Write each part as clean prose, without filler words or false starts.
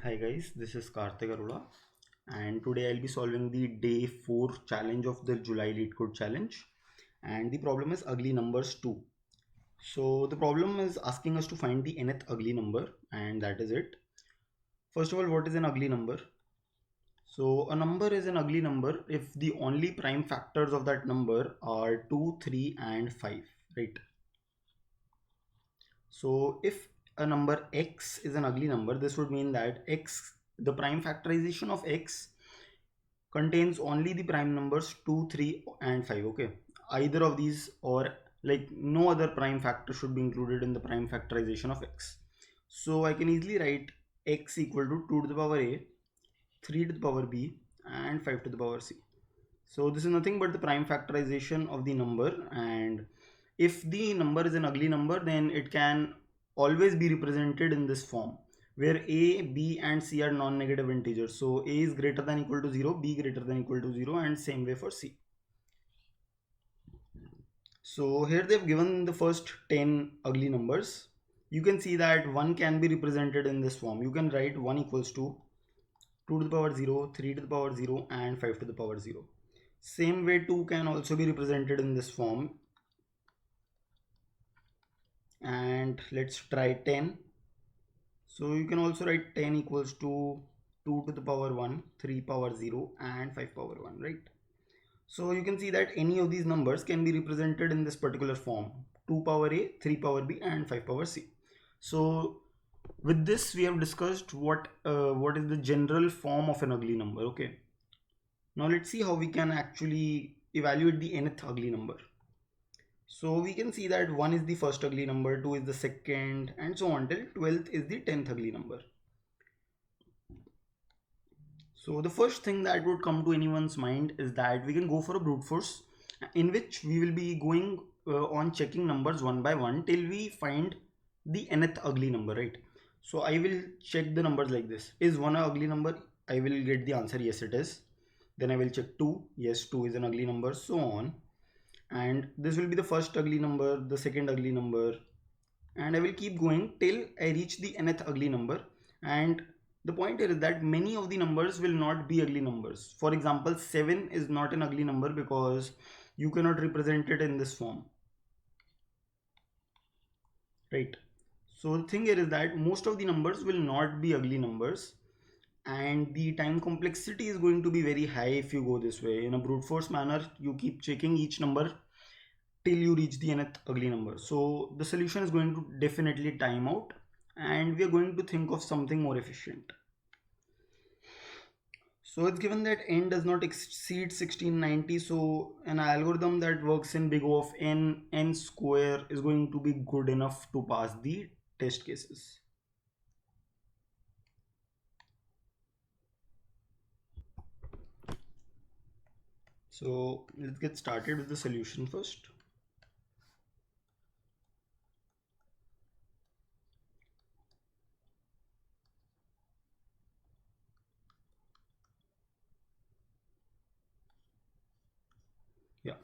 Hi guys, this is Karthik Arora and today I'll be solving the day 4 challenge of the July Lead Code Challenge, and the problem is ugly numbers 2. So the problem is asking us to find the nth ugly number, and that is it. First of all, what is an ugly number? So a number is an ugly number if the only prime factors of that number are 2, 3 and 5, right? So if a number x is an ugly number, this would mean that x, the prime factorization of x contains only the prime numbers 2, 3 and 5. Okay, either of these, or like no other prime factor should be included in the prime factorization of x. So I can easily write x equal to 2 to the power a, 3 to the power b and 5 to the power c. So this is nothing but the prime factorization of the number, and if the number is an ugly number, then it can always be represented in this form where a, b and c are non-negative integers. So a is greater than equal to 0, b greater than equal to 0, and same way for c. So here they've given the first 10 ugly numbers. You can see that 1 can be represented in this form. You can write 1 equals to 2 to the power 0, 3 to the power 0 and 5 to the power 0. Same way 2 can also be represented in this form, and let's try 10. So you can also write 10 equals to 2 to the power 1, 3 power 0 and 5 power 1, right? So you can see that any of these numbers can be represented in this particular form: 2 power a, 3 power b and 5 power c. So with this we have discussed what is the general form of an ugly number. Okay, now let's see how we can actually evaluate the nth ugly number. So we can see that 1 is the first ugly number, 2 is the second, and so on till 12th is the 10th ugly number. So the first thing that would come to anyone's mind is that we can go for a brute force in which we will be going on checking numbers one by one till we find the nth ugly number, right? So I will check the numbers like this. Is 1 an ugly number? I will get the answer, yes it is. Then I will check 2. Yes, 2 is an ugly number, so on. And this will be the first ugly number, the second ugly number, and I will keep going till I reach the nth ugly number. And the point here is that many of the numbers will not be ugly numbers. For example, 7 is not an ugly number because you cannot represent it in this form, right? So the thing here is that most of the numbers will not be ugly numbers, and the time complexity is going to be very high if you go this way. In a brute force manner, you keep checking each number till you reach the nth ugly number. So the solution is going to definitely time out, and we are going to think of something more efficient. So it's given that n does not exceed 1690. So an algorithm that works in big O of n square is going to be good enough to pass the test cases. So let's get started with the solution first. Yeah.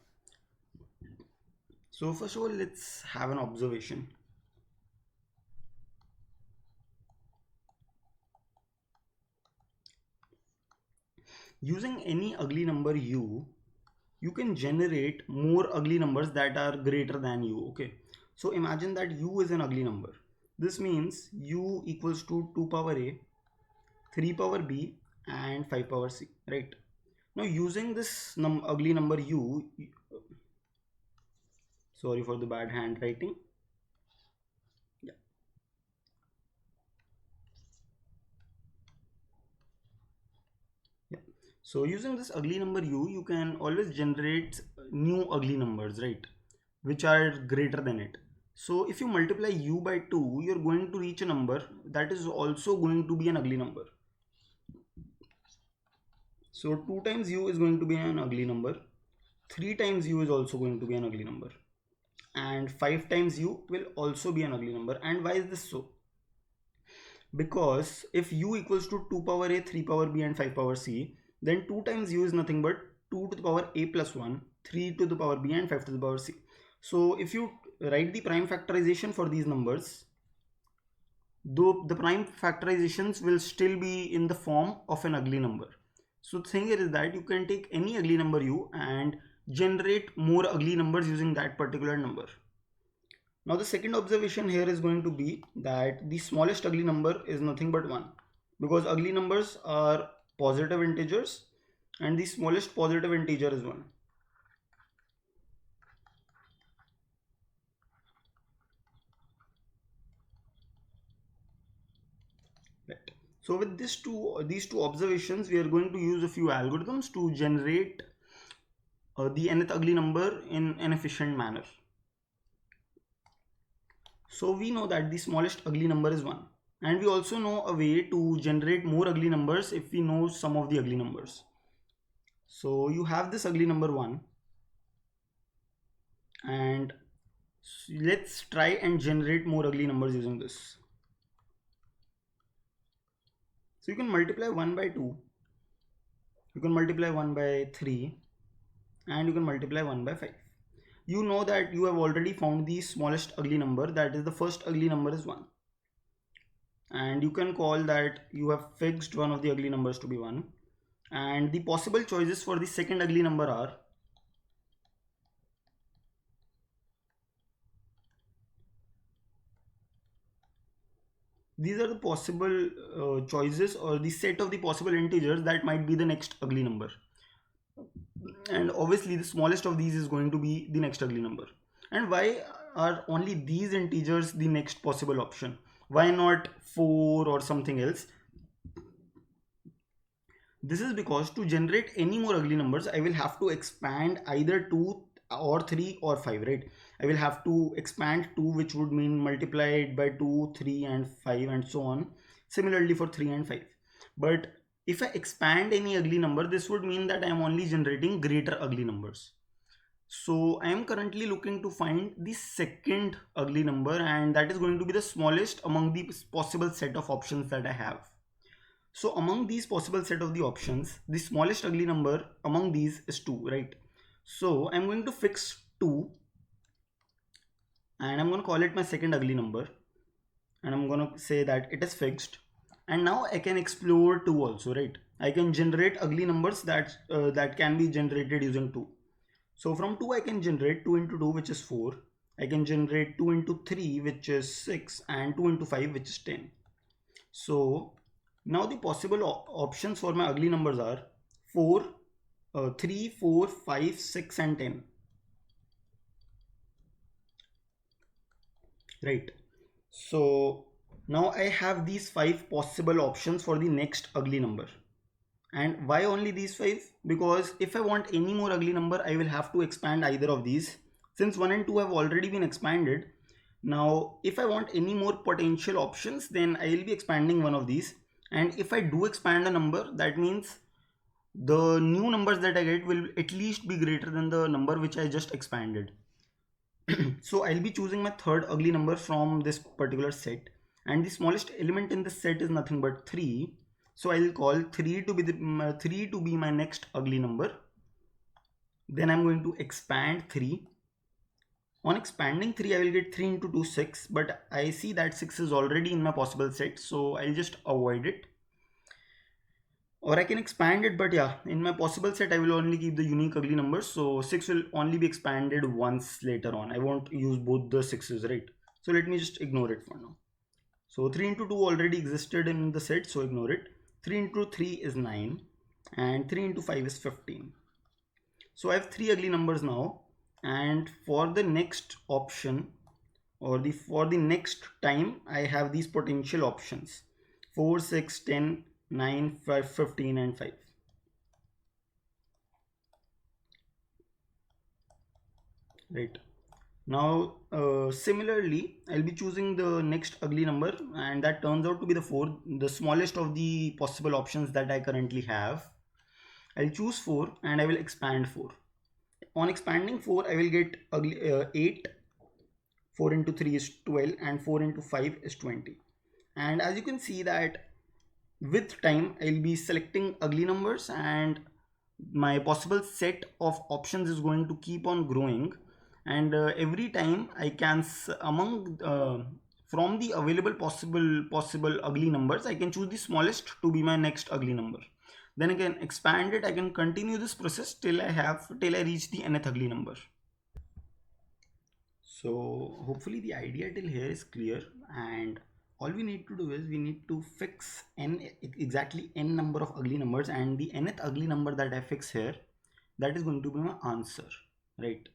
So first of all, let's have an observation. Using any ugly number u, you can generate more ugly numbers that are greater than u. Okay, so imagine that u is an ugly number. This means u equals to 2 power a, 3 power b and 5 power c, right? Now using this ugly number u, sorry for the bad handwriting. Yeah. Yeah. So using this ugly number u, you can always generate new ugly numbers, right, which are greater than it. So if you multiply u by 2, you're going to reach a number that is also going to be an ugly number. So 2 times u is going to be an ugly number, 3 times u is also going to be an ugly number, and 5 times u will also be an ugly number. And why is this so? Because if u equals to 2 power a, 3 power b and 5 power c, then 2 times u is nothing but 2 to the power a plus 1, 3 to the power b and 5 to the power c. So if you write the prime factorization for these numbers, though the prime factorizations will still be in the form of an ugly number. So the thing here is that you can take any ugly number u and generate more ugly numbers using that particular number. Now the second observation here is going to be that the smallest ugly number is nothing but 1, because ugly numbers are positive integers and the smallest positive integer is 1. Right. So with these two observations, we are going to use a few algorithms to generate the nth ugly number in an efficient manner. So we know that the smallest ugly number is 1, and we also know a way to generate more ugly numbers if we know some of the ugly numbers. So you have this ugly number 1, and let's try and generate more ugly numbers using this. So you can multiply 1 by 2, you can multiply 1 by 3, and you can multiply 1 by 5. You know that you have already found the smallest ugly number, that is the first ugly number is 1. And you can call that you have fixed one of the ugly numbers to be 1. And the possible choices for the second ugly number are these are the possible choices or the set of the possible integers that might be the next ugly number. And obviously the smallest of these is going to be the next ugly number. And why are only these integers the next possible option? Why not 4 or something else? This is because to generate any more ugly numbers, I will have to expand either 2 or 3 or 5, right? I will have to expand 2, which would mean multiply it by 2, 3 and 5 and so on. Similarly for 3 and 5. But if I expand any ugly number, this would mean that I am only generating greater ugly numbers. So I am currently looking to find the second ugly number, and that is going to be the smallest among the possible set of options that I have. So among these possible set of the options, the smallest ugly number among these is 2, right? So I'm going to fix 2 and I'm going to call it my second ugly number, and I'm going to say that it is fixed. And now I can explore 2 also, right? I can generate ugly numbers that can be generated using 2. So from 2 I can generate 2 into 2, which is 4. I can generate 2 into 3, which is 6, and 2 into 5, which is 10. So now the possible options for my ugly numbers are 4, 3, 4, 5, 6 and 10. Right. So now I have these 5 possible options for the next ugly number. And why only these 5? Because if I want any more ugly number, I will have to expand either of these. Since 1 and 2 have already been expanded, now if I want any more potential options, then I will be expanding one of these. And if I do expand a number, that means the new numbers that I get will at least be greater than the number which I just expanded. So I'll be choosing my third ugly number from this particular set, and the smallest element in this set is nothing but 3. So I'll call 3 to be 3 to be my next ugly number. Then I'm going to expand 3. On expanding 3, I will get 3 into 2, 6, but I see that 6 is already in my possible set, so I'll just avoid it. Or I can expand it, but yeah, in my possible set I will only keep the unique ugly numbers, so 6 will only be expanded once later on. I won't use both the 6s, right? So let me just ignore it for now. So 3 into 2 already existed in the set, so ignore it. 3 into 3 is 9 and 3 into 5 is 15. So I have 3 ugly numbers now, and for the next option or for the next time I have these potential options 4, 6, 10, 9, 5, 15 and 5. Right. Now similarly I'll be choosing the next ugly number, and that turns out to be the 4, the smallest of the possible options that I currently have. I'll choose 4 and I will expand 4. On expanding 4 I will get ugly 8. 4 into 3 is 12 and 4 into 5 is 20. And as you can see that with time I'll be selecting ugly numbers, and my possible set of options is going to keep on growing. And every time I can among from the available possible ugly numbers, I can choose the smallest to be my next ugly number. Then again expand it. I can continue this process till I reach the nth ugly number. So hopefully the idea till here is clear, and all we need to do is we need to fix exactly n number of ugly numbers, and the nth ugly number that I fix here, that is going to be my answer, right?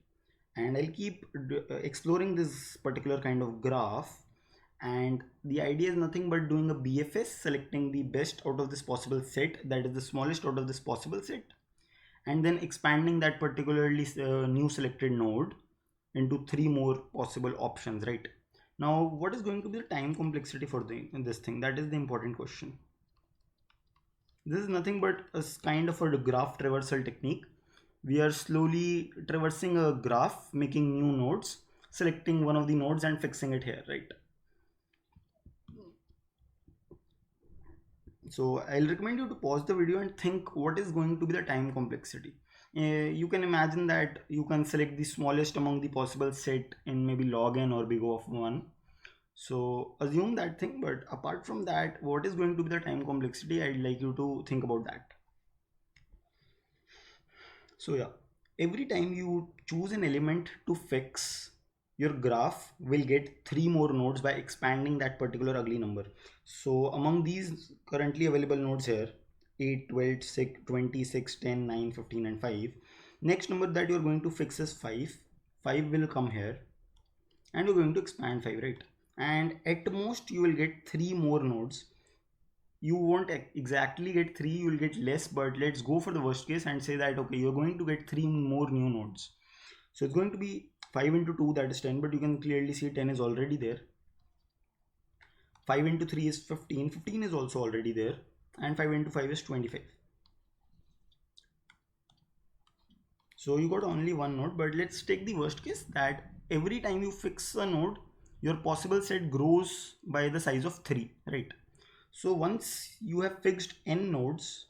And I'll keep exploring this particular kind of graph, and the idea is nothing but doing a BFS, selecting the best out of this possible set, that is the smallest out of this possible set, and then expanding that particularly new selected node into 3 more possible options, right? Now what is going to be the time complexity for this thing? That is the important question. This is nothing but a kind of a graph traversal technique. We are slowly traversing a graph, making new nodes, selecting one of the nodes and fixing it here, right? So I'll recommend you to pause the video and think what is going to be the time complexity. You can imagine that you can select the smallest among the possible set in maybe log n or big O of 1. So assume that thing, but apart from that, what is going to be the time complexity? I'd like you to think about that. So yeah, every time you choose an element to fix, your graph will get 3 more nodes by expanding that particular ugly number. So among these currently available nodes here, 8, 12, 6, 26, 10, 9, 15 and 5, next number that you're going to fix is 5. 5 will come here and you're going to expand 5, right? And at most you will get 3 more nodes. You won't exactly get 3, you will get less, but let's go for the worst case and say that okay, you're going to get 3 more new nodes. So it's going to be 5 into 2, that is 10, but you can clearly see 10 is already there. 5 into 3 is 15, 15 is also already there, and 5 into 5 is 25. So you got only one node, but let's take the worst case that every time you fix a node, your possible set grows by the size of 3, right? So once you have fixed n nodes,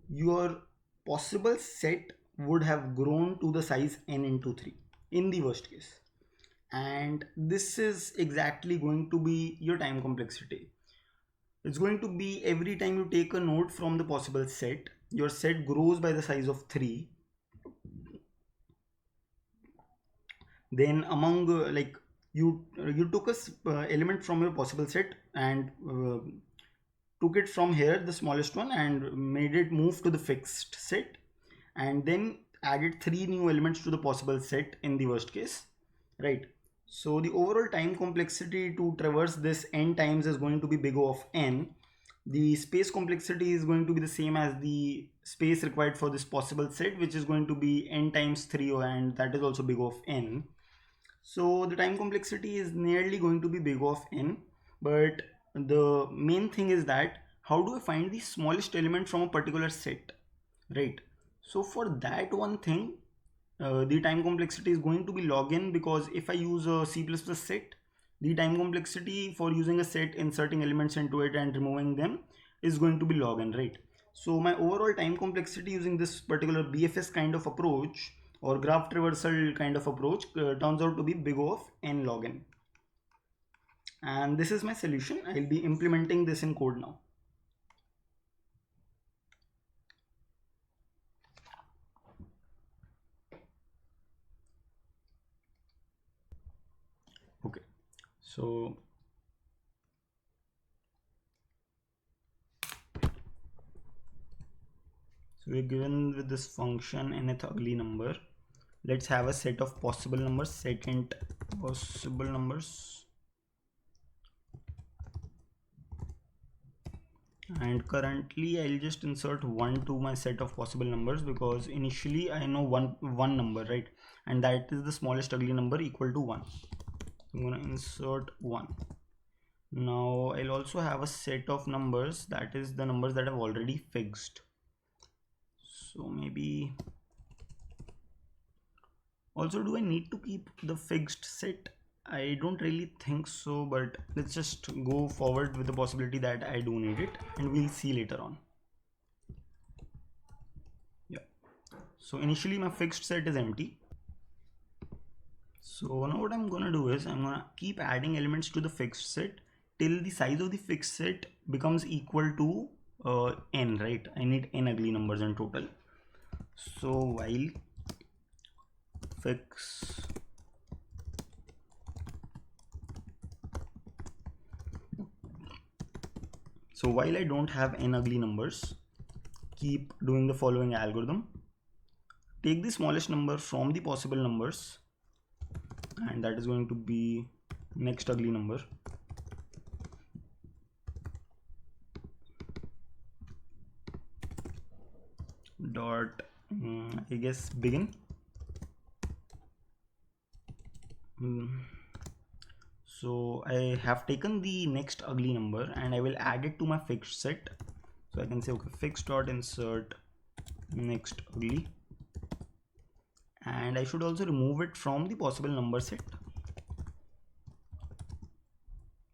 your possible set would have grown to the size n into 3 in the worst case. And this is exactly going to be your time complexity. It's going to be every time you take a node from the possible set, your set grows by the size of 3. Then among like you took a element from your possible set and took it from here, the smallest one, and made it move to the fixed set, and then added 3 new elements to the possible set in the worst case, right? So the overall time complexity to traverse this n times is going to be big O of n. The space complexity is going to be the same as the space required for this possible set, which is going to be n times 3, and that is also big O of n. So the time complexity is nearly going to be big O of n, but the main thing is that how do I find the smallest element from a particular set, right? So for that one thing, the time complexity is going to be log n, because if I use a C++ set, the time complexity for using a set, inserting elements into it and removing them is going to be log n, right? So my overall time complexity using this particular BFS kind of approach or graph traversal kind of approach turns out to be big O of n log n. And this is my solution. I'll be implementing this in code now. Okay, so we're given with this function nth ugly number. Let's have a set of possible numbers, second possible numbers, and currently I'll just insert 1 to my set of possible numbers, because initially I know one number, right? And that is the smallest ugly number equal to 1. I'm going to insert 1. Now I'll also have a set of numbers, that is the numbers that I've already fixed. So maybe also, do I need to keep the fixed set? I don't really think so, but let's just go forward with the possibility that I do need it, and we'll see later on. Yeah, so initially my fixed set is empty. So now what I'm gonna do is I'm gonna keep adding elements to the fixed set till the size of the fixed set becomes equal to n, right? I need n ugly numbers in total. So while fix so while I don't have n ugly numbers, keep doing the following algorithm. Take the smallest number from the possible numbers, and that is going to be next ugly number. Dot I guess begin. So I have taken the next ugly number and I will add it to my fixed set. So I can say okay, fixed dot insert next ugly, and I should also remove it from the possible number set.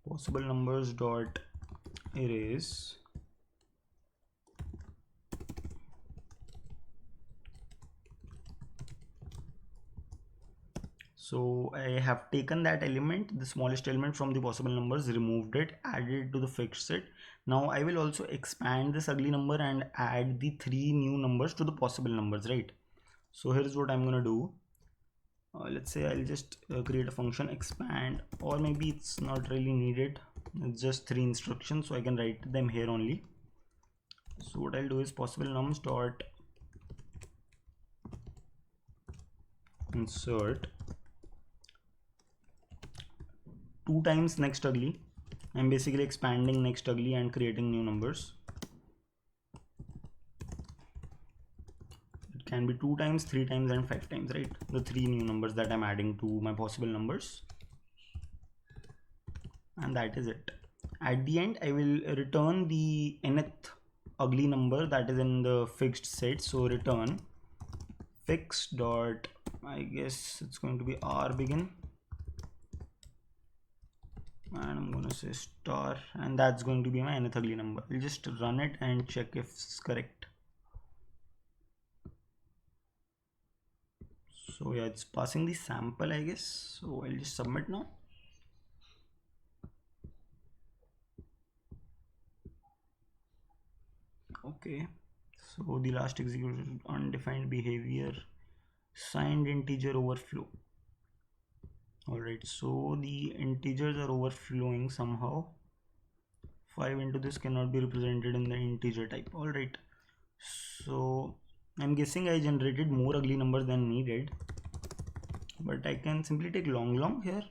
Possible numbers dot erase. So I have taken that element, the smallest element from the possible numbers, removed it, added it to the fixed set. Now I will also expand this ugly number and add the 3 new numbers to the possible numbers, right? So here's what I'm gonna do. Let's say I'll just create a function expand, or maybe it's not really needed. It's just 3 instructions, so I can write them here only. So what I'll do is possible nums dot insert 2 times next ugly. I'm basically expanding next ugly and creating new numbers. It can be 2 times, 3 times and 5 times, right? The 3 new numbers that I'm adding to my possible numbers. And that is it. At the end, I will return the nth ugly number that is in the fixed set. So return fix dot, I guess it's going to be r begin, and I'm going to say star, and that's going to be my nth ugly number. I'll just run it and check if it's correct. So yeah, it's passing the sample, I guess. So I'll just submit now. Okay, so the last executed undefined behavior signed integer overflow. Alright, so the integers are overflowing somehow. 5 into this cannot be represented in the integer type. Alright, so I'm guessing I generated more ugly numbers than needed, but I can simply take long here,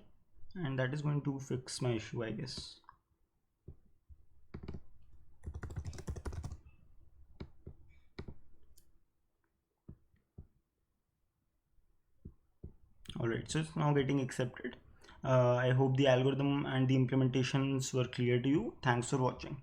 and that is going to fix my issue, I guess. Alright, so it's now getting accepted. I hope the algorithm and the implementations were clear to you. Thanks for watching.